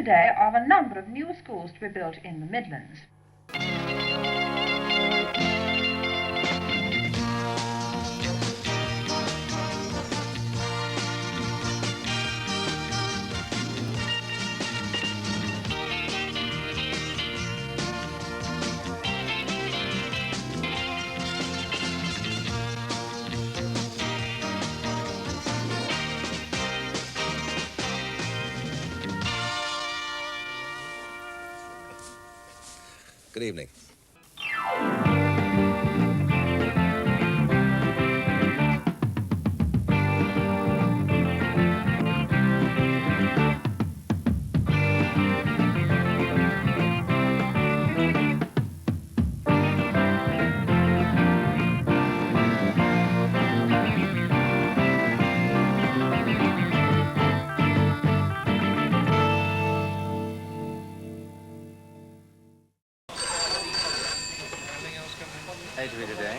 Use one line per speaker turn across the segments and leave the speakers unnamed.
today of a number of new schools to be built in the Midlands.
Good evening.
ATV Today.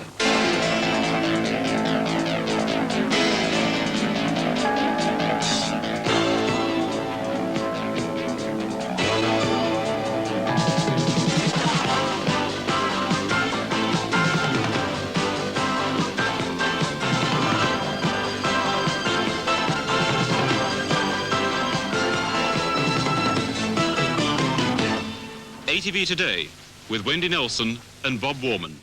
ATV Today with Wendy Nelson and Bob Warman.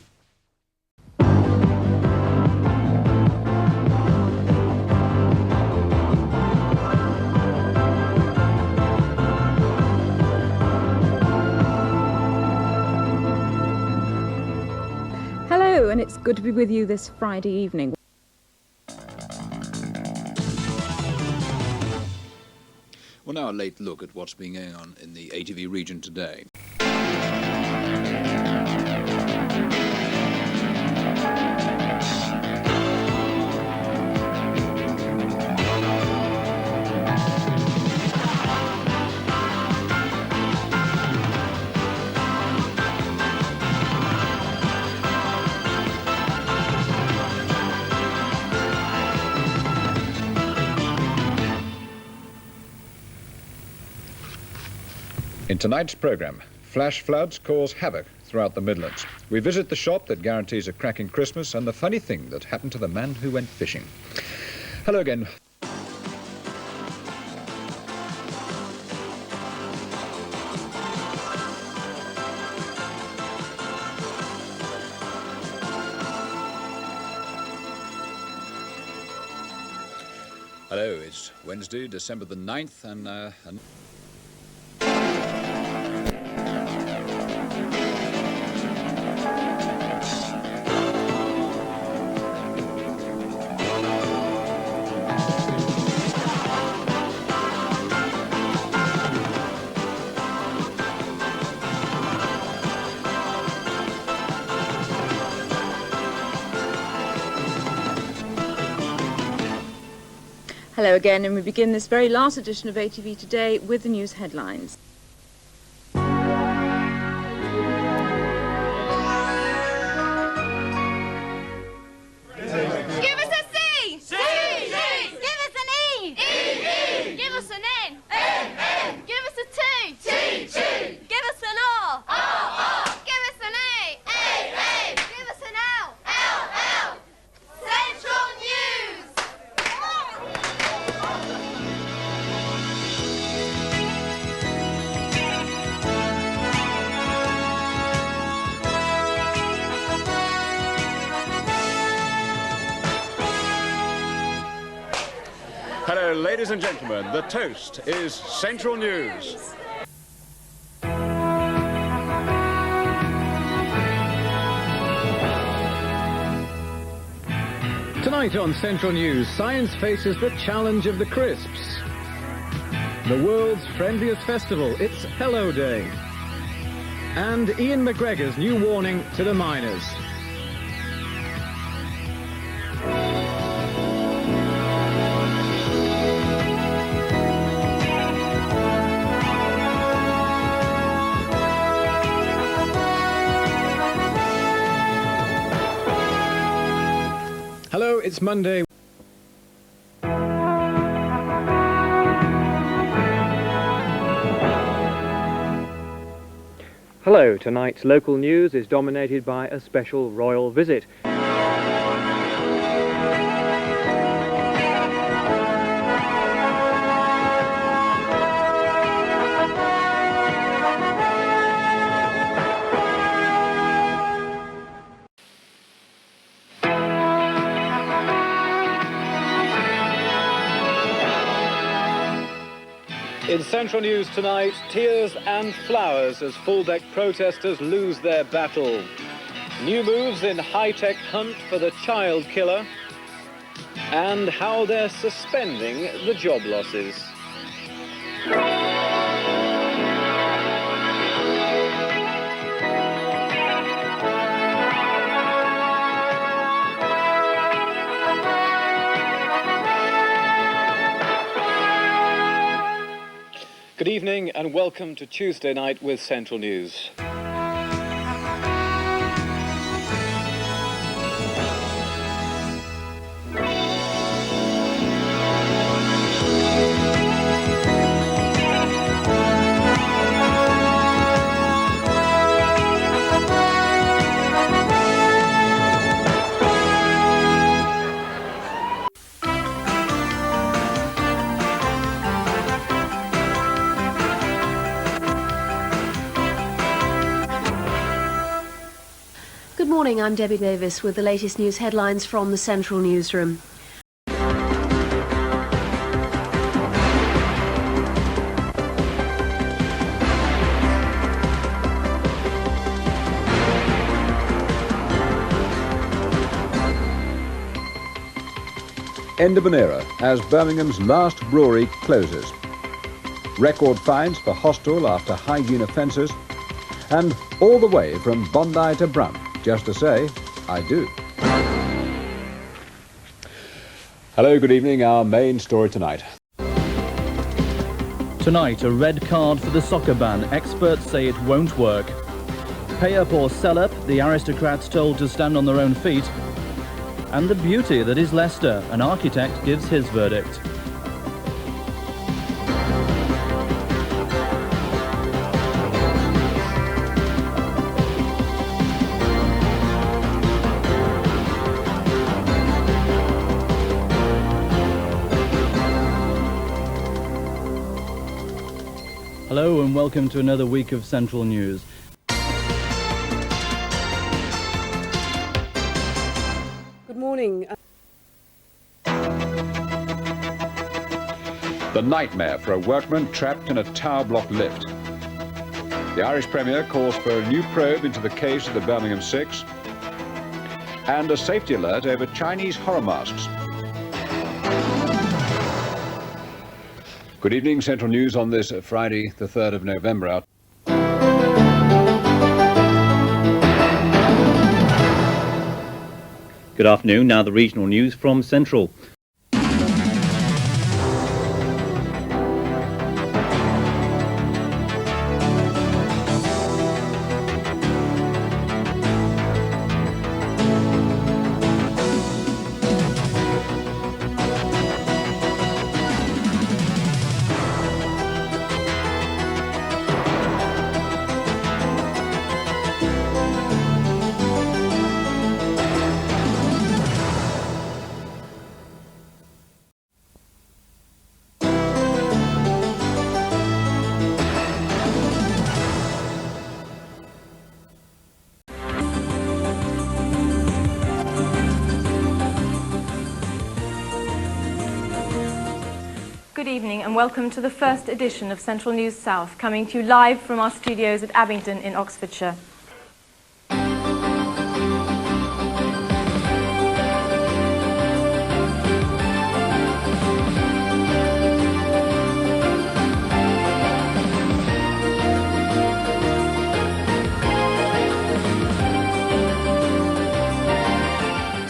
Hello, and it's good to be with you this Friday evening.
Well, now a late look at what's been going on in the ATV region today.
In tonight's programme, flash floods cause havoc throughout the Midlands. We visit the shop that guarantees a cracking Christmas and the funny thing that happened to the man who went fishing. Hello again.
Hello, it's Wednesday, December the 9th, and
Hello again, and we begin this very last edition of ATV Today with the news headlines.
Give us a C! C! C! Give us an E! E! E! Give us an N! N! N! Give us a T! T! T! Give us an R! R! R! Give us an A! A! A! Give us an L! L! L! Central News!
Hello, ladies and gentlemen. The toast is Central News.
Tonight on Central News, science faces the challenge of the crisps. The world's friendliest festival, it's Hello Day. And Ian McGregor's new warning to the miners. Hello, it's Monday.
Hello, tonight's local news is dominated by a special royal visit. In Central News tonight, tears and flowers as full-deck protesters lose their battle. New moves in high-tech hunt for the child killer, and how they're suspending the job losses. Good evening and welcome to Tuesday Night with Central News.
Good morning, I'm Debbie Davis with the latest news headlines from the Central Newsroom.
End of an era as Birmingham's last brewery closes. Record fines for hostile after hygiene offences, and all the way from Bondi to Brum, just to say, I do. Hello, good evening. Our main story tonight.
Tonight, a red card for the soccer ban. Experts say it won't work. Pay up or sell up, the aristocrats told to stand on their own feet. And the beauty that is Leicester, an architect gives his verdict. Hello and welcome to another week of Central News.
Good morning.
The nightmare for a workman trapped in a tower block lift. The Irish Premier calls for a new probe into the case of the Birmingham Six, and a safety alert over Chinese horror masks. Good evening, Central News on this Friday, the 3rd of November.
Good afternoon, now the regional news from Central.
Good evening and welcome to the first edition of Central News South, coming to you live from our studios at Abington in Oxfordshire.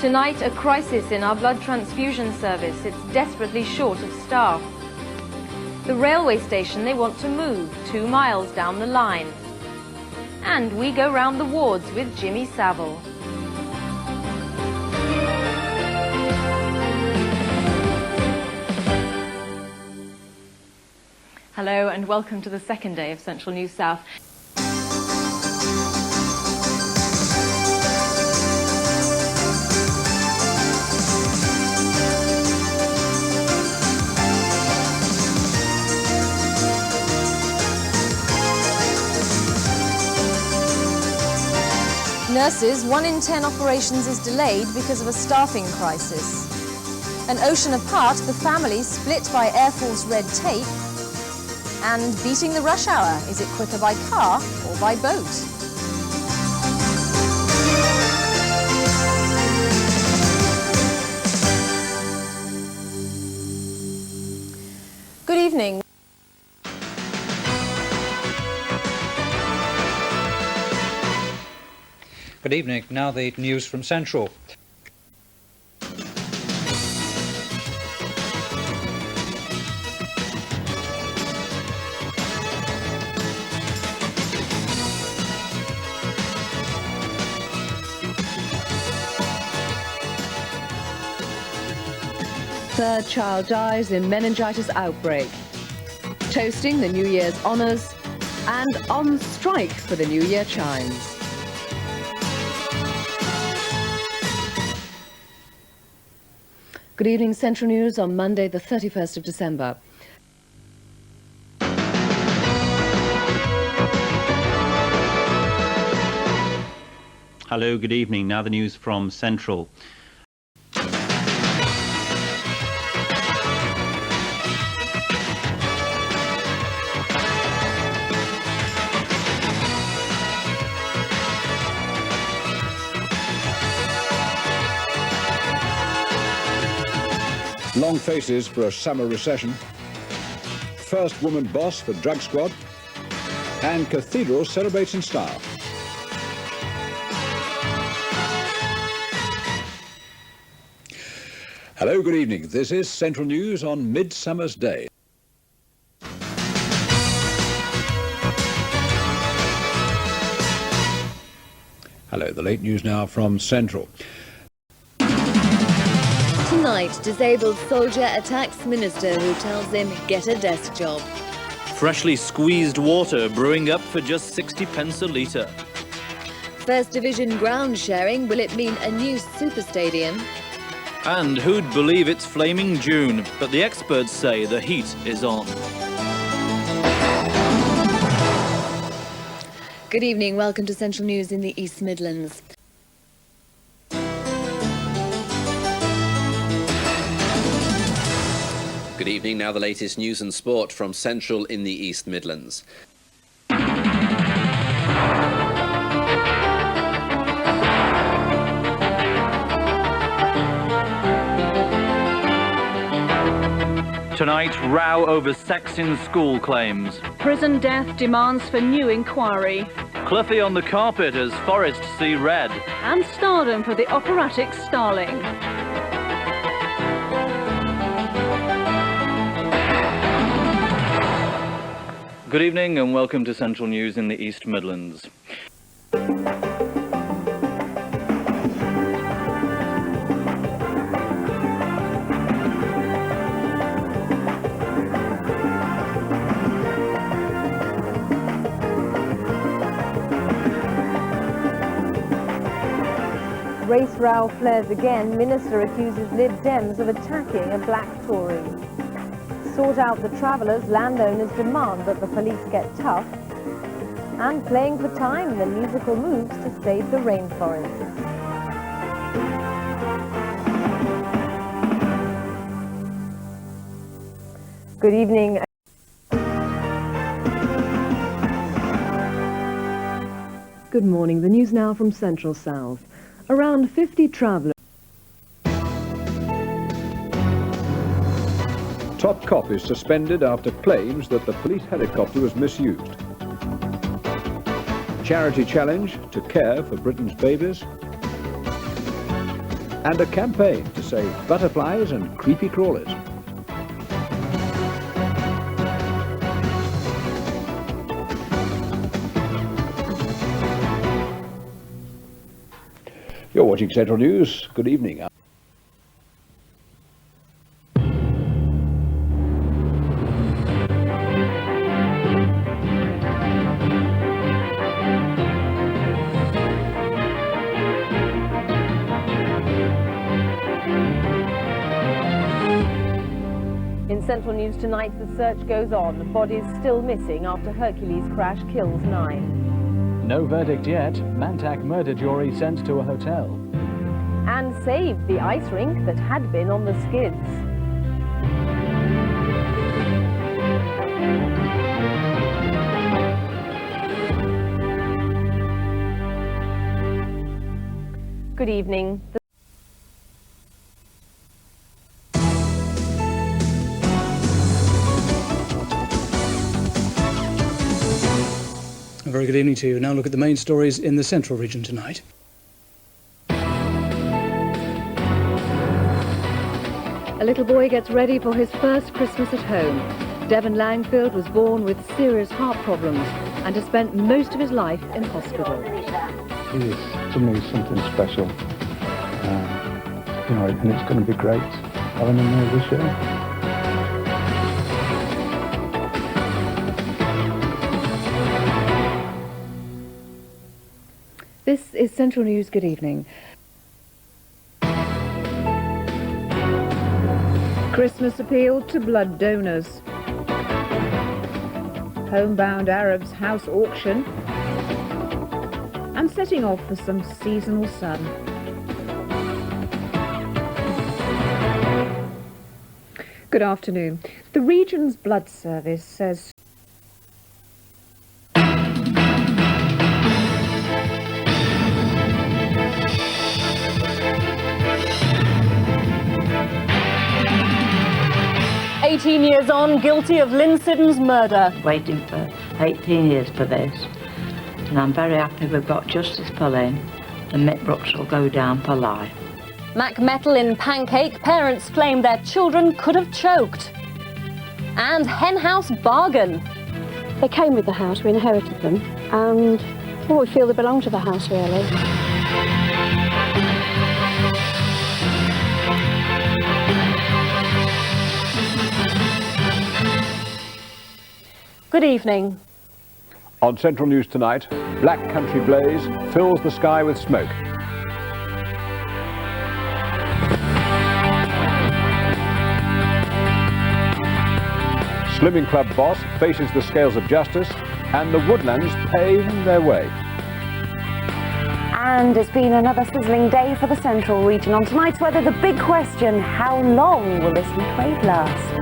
Tonight, a crisis in our blood transfusion service. It's desperately short of staff. The railway station they want to move 2 miles down the line. And we go round the wards with Jimmy Savile. Hello and welcome to the second day of Central News South. nurses, 1 in 10 operations is delayed because of a staffing crisis. An ocean apart, the family split by Air Force red tape. And beating the rush hour, is it quicker by car or by boat? Good evening.
Good evening. Now the news from Central.
Third child dies in meningitis outbreak. Toasting the New Year's honours and on strike for the New Year chimes. Good evening, Central News on Monday the 31st of December.
Hello, good evening. Now the news from Central.
Long faces for a summer recession. First woman boss for Drug Squad. And Cathedral celebrates in style. Hello, good evening. This is Central News on Midsummer's Day. Hello, the late news now from Central.
Tonight, disabled soldier attacks minister who tells him get a desk job.
Freshly squeezed water brewing up for just 60 pence a litre.
First Division ground sharing, will it mean a new super stadium?
And who'd believe it's flaming June, but the experts say the heat is on.
Good evening, welcome to Central News in the East Midlands.
Good evening, now the latest news and sport from Central in the East Midlands.
Tonight, row over sex in school claims.
Prison death demands for new inquiry.
Cluffy on the carpet as forests see red.
And stardom for the operatic Starling.
Good evening and welcome to Central News in the East Midlands.
Race row flares again. Minister accuses Lib Dems of attacking a black Tory. Sort out the travellers, landowners demand that the police get tough. And playing for time, the musical moves to save the rainforests. Good evening.
Good morning, the news now from Central South. Around 50 travellers.
Top cop is suspended after claims that the police helicopter was misused. Charity challenge to care for Britain's babies. And a campaign to save butterflies and creepy crawlers. You're watching Central News. Good evening.
In Central News tonight, the search goes on. Bodies still missing after Hercules crash kills 9.
No verdict yet. Mantac murder jury sent to a hotel.
And saved the ice rink that had been on the skids. Good evening.
A very good evening to you. Now look at the main stories in the central region tonight.
A little boy gets ready for his first Christmas at home. Devon Langfield was born with serious heart problems and has spent most of his life in hospital.
He is, to me, something special. You know, and it's going to be great having him here this year.
This is Central News. Good evening. Christmas appeal to blood donors. Homebound Arabs house auction. And setting off for some seasonal sun. Good afternoon. The region's blood service says
18 years on, guilty of Lynn Siddon's murder.
Waiting for 18 years for this, and I'm very happy we've got justice for Lynn, and Mick Brooks will go down for life.
Mac Metal in Pancake, parents claim their children could have choked. And hen house bargain.
They came with the house, we inherited them, and well, we feel they belong to the house, really.
Good evening.
On Central News tonight, Black Country blaze fills the sky with smoke. Slimming Club boss faces the scales of justice, and the Woodlands pave their way.
And it's been another sizzling day for the central region. On tonight's weather, the big question: how long will this heatwave last?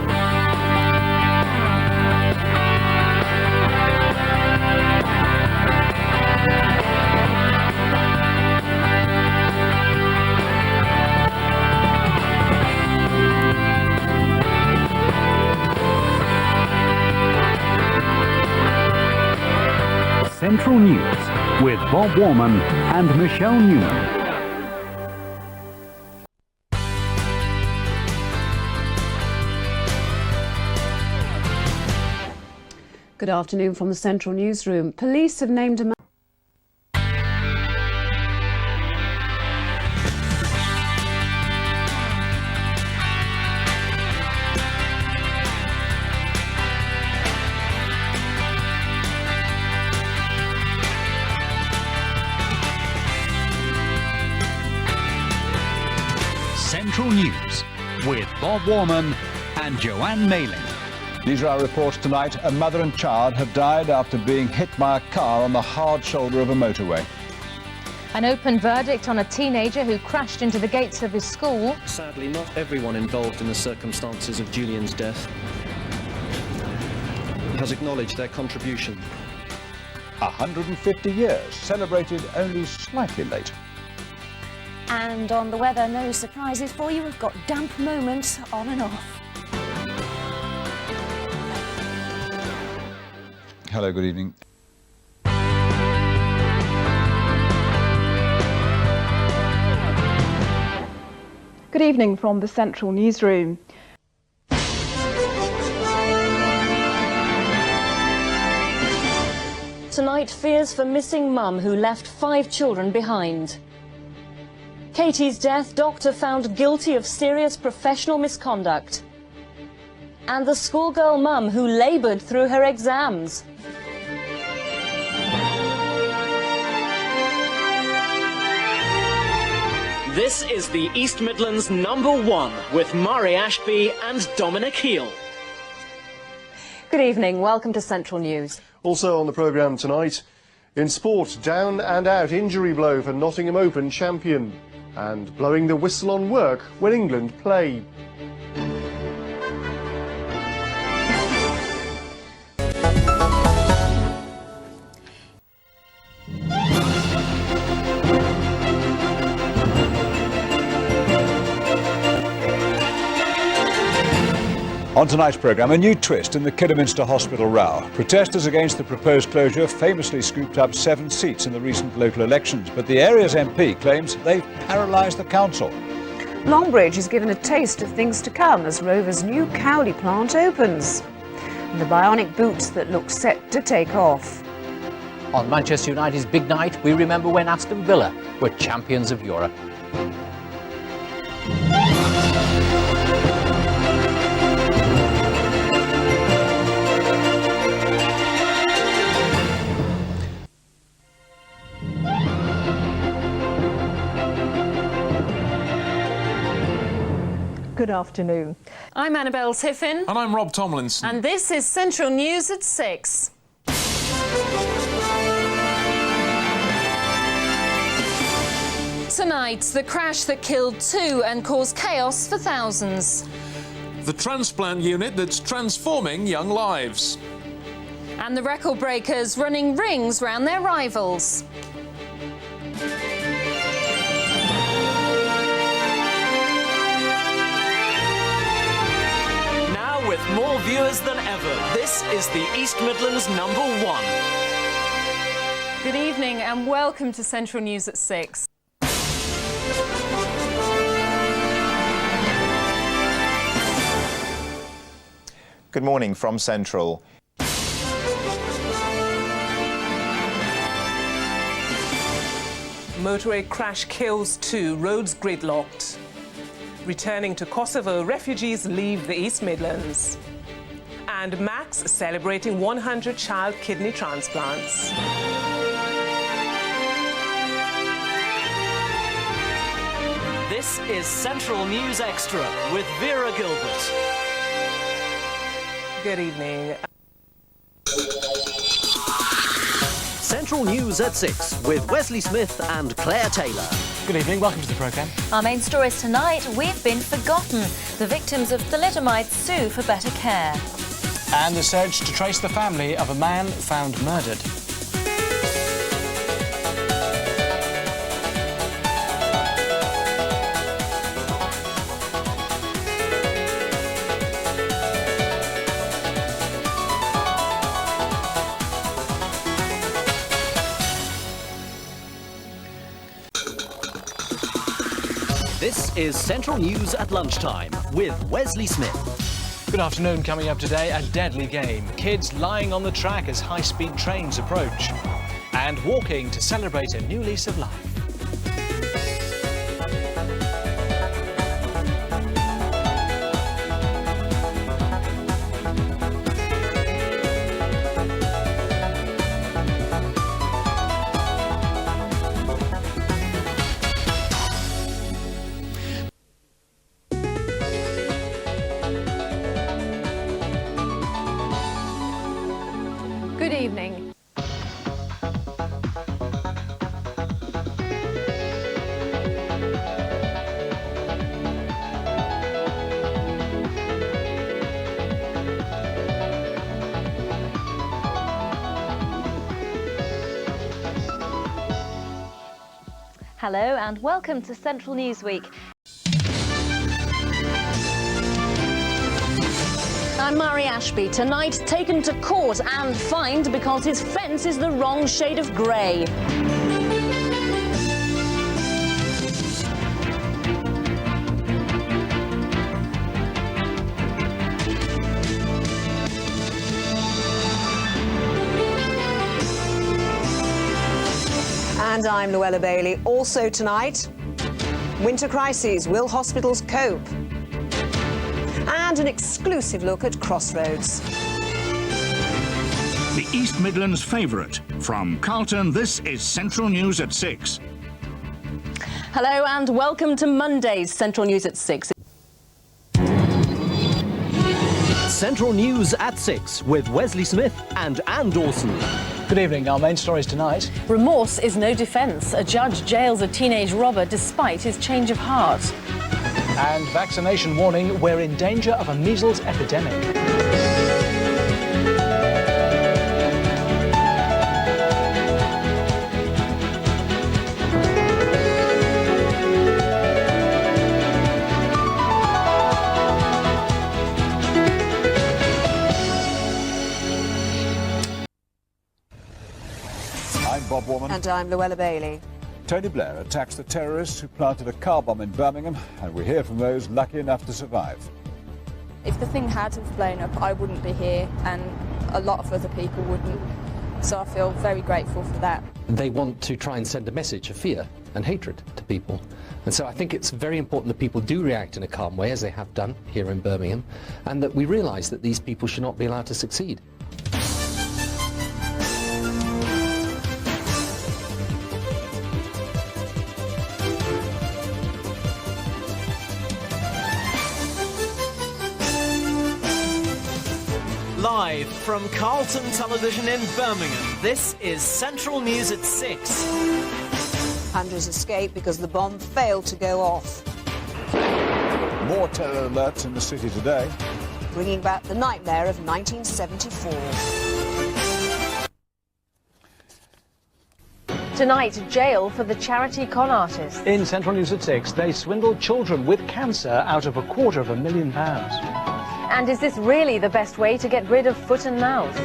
Central News with Bob Warman and Michelle Newman.
Good afternoon from the Central Newsroom. Police have named a man.
Central News with Bob Warman and Joanne Mailing.
These are our reports tonight. A mother and child have died after being hit by a car on the hard shoulder of a motorway.
An open verdict on a teenager who crashed into the gates of his school.
Sadly, not everyone involved in the circumstances of Julian's death has acknowledged their contribution.
150 years, celebrated only slightly late.
And on the weather, no surprises for you. We've got damp moments on and off.
Hello, good evening.
Good evening from the Central Newsroom.
Tonight, fears for missing mum who left 5 children behind. Katie's death, doctor found guilty of serious professional misconduct. And the schoolgirl mum who laboured through her exams.
This is the East Midlands #1 with Mari Ashby and Dominic Heel.
Good evening, welcome to Central News.
Also on the programme tonight,
In sport, down and out injury blow for Nottingham Open champion, and blowing the whistle on work when England play.
On tonight's programme, a new twist in the Kidderminster Hospital row. Protesters against the proposed closure famously scooped up 7 seats in the recent local elections, but the area's MP claims they've paralysed the council.
Longbridge is given a taste of things to come as Rover's new Cowley plant opens. And the bionic boots that look set to take off.
On Manchester United's big night, we remember when Aston Villa were champions of Europe.
Good afternoon.
I'm Annabelle Tiffin.
And I'm Rob Tomlinson.
And this is Central News at 6. Tonight, the crash that killed 2 and caused chaos for thousands.
The transplant unit that's transforming young lives.
And the record breakers running rings round their rivals.
With more viewers than ever, this is the East Midlands #1.
Good evening and welcome to Central News at 6.
Good morning from Central.
Motorway crash kills 2, roads gridlocked. Returning to Kosovo, refugees leave the East Midlands. And Max celebrating 100 child kidney transplants.
This is Central News Extra with Vera Gilbert.
Good evening.
Central News at 6 with Wesley Smith and Claire Taylor.
Good evening, welcome to the programme.
Our main stories tonight, we've been forgotten. The victims of thalidomide sue for better care.
And the search to trace the family of a man found murdered.
This is Central News at lunchtime with Wesley Smith.
Good afternoon. Coming up today, a deadly game. Kids lying on the track as high-speed trains approach. And walking to celebrate a new lease of life.
Good evening.
Hello and welcome to Central News Week.
I'm Murray Ashby, tonight taken to court and fined because his fence is the wrong shade of grey.
And I'm Luella Bailey. Also tonight, winter crises, will hospitals cope? And an exclusive look at Crossroads.
The East Midlands favourite. From Carlton, this is Central News at 6.
Hello and welcome to Monday's Central News at 6.
Central News at 6 with Wesley Smith and Anne Dawson.
Good evening. Our main stories tonight.
Remorse is no defence. A judge jails a teenage robber despite his change of heart.
And vaccination warning, we're in danger of a measles epidemic.
Bob Warman.
And I'm Luella Bailey.
Tony Blair attacks the terrorists who planted a car bomb in Birmingham, and we hear from those lucky enough to survive.
If the thing had blown up, I wouldn't be here, and a lot of other people wouldn't. So I feel very grateful for that.
They want to try and send a message of fear and hatred to people. And so I think it's very important that people do react in a calm way, as they have done here in Birmingham, and that we realise that these people should not be allowed to succeed.
Live from Carlton Television in Birmingham, this is Central News at 6.
Hundreds escaped because the bomb failed to go off.
More terror alerts in the city today.
Bringing back the nightmare of 1974.
Tonight, jail for the charity con artist.
In Central News at 6, they swindled children with cancer out of £250,000.
And is this really the best way to get rid of foot and mouth?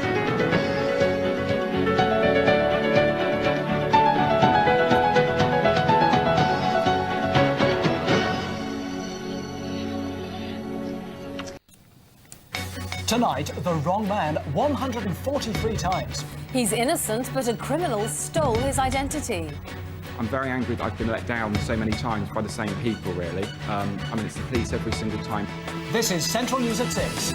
Tonight, the wrong man 143 times.
He's innocent, but a criminal stole his identity.
I'm very angry that I've been let down so many times by the same people, really. I mean, it's the police every single time.
This is Central News at 6.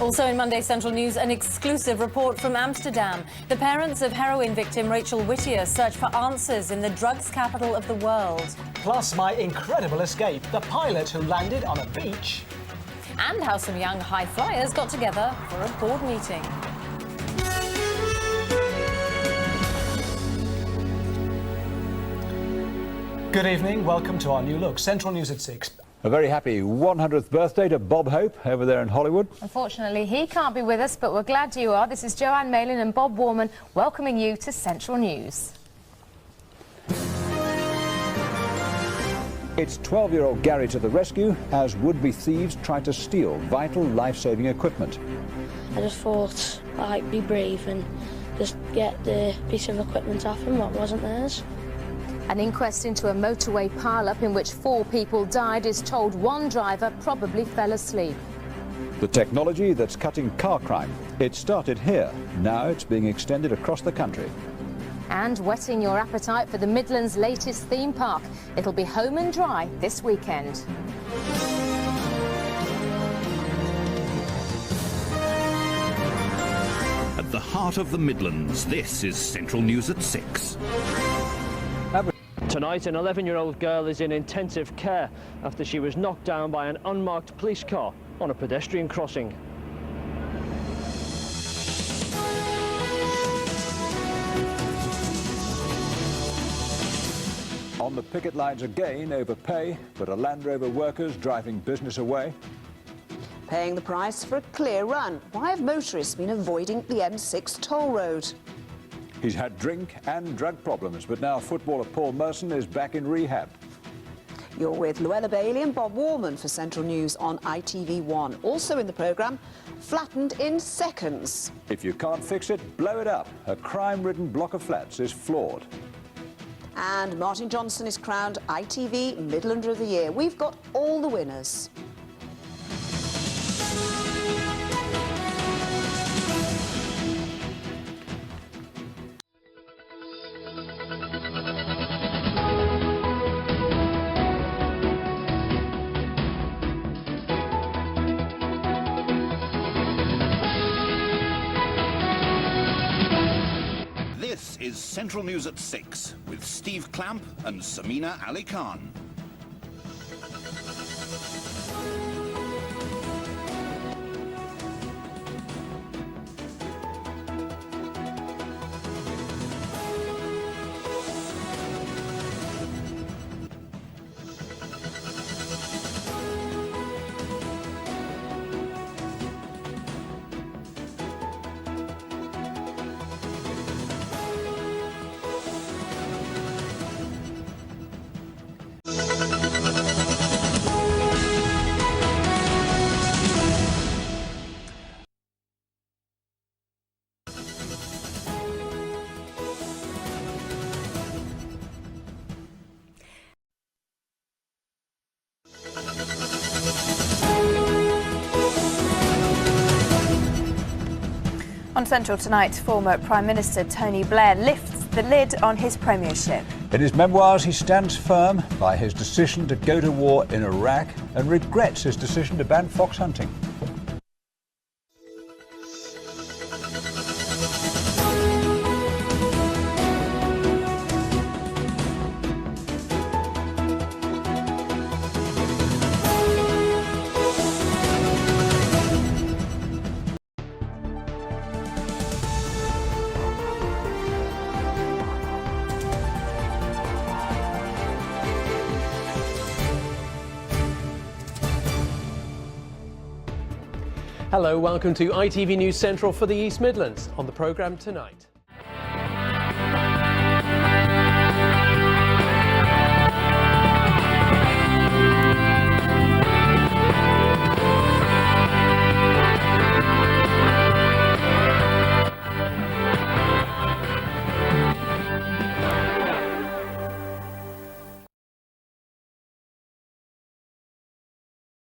Also in Monday Central News, an exclusive report from Amsterdam. The parents of heroin victim Rachel Whittier search for answers in the drugs capital of the world.
Plus, my incredible escape, the pilot who landed on a beach.
And how some young high flyers got together for a board meeting.
Good evening, welcome to our new look, Central News at 6.
A very happy 100th birthday to Bob Hope over there in Hollywood.
Unfortunately, he can't be with us, but we're glad you are. This is Joanne Malin and Bob Warman welcoming you to Central News.
It's 12-year-old Gary to the rescue as would-be thieves try to steal vital life-saving equipment.
I just thought I'd be brave and just get the piece of equipment off him what wasn't theirs.
An inquest into a motorway pile-up in which 4 people died is told one driver probably fell asleep.
The technology that's cutting car crime. It started here. Now it's being extended across the country.
And whetting your appetite for the Midlands' latest theme park. It'll be home and dry this weekend.
At the heart of the Midlands, this is Central News at 6.
Tonight, an 11-year-old girl is in intensive care after she was knocked down by an unmarked police car on a pedestrian crossing.
On the picket lines again over pay, but are Land Rover workers driving business away?
Paying the price for a clear run. Why have motorists been avoiding the M6 toll road?
He's had drink and drug problems, but now footballer Paul Merson is back in rehab.
You're with Luella Bailey and Bob Warman for Central News on ITV1. Also in the programme, flattened in seconds.
If you can't fix it, blow it up. A crime-ridden block of flats is flawed.
And Martin Johnson is crowned ITV Midlander of the Year. We've got all the winners.
is Central News at 6 with Steve Clamp and Samina Ali Khan.
On Central tonight, former Prime Minister Tony Blair lifts the lid on his premiership.
In his memoirs, he stands firm by his decision to go to war in Iraq and regrets his decision to ban fox hunting.
Hello, welcome to ITV News Central for the East Midlands. On the programme tonight.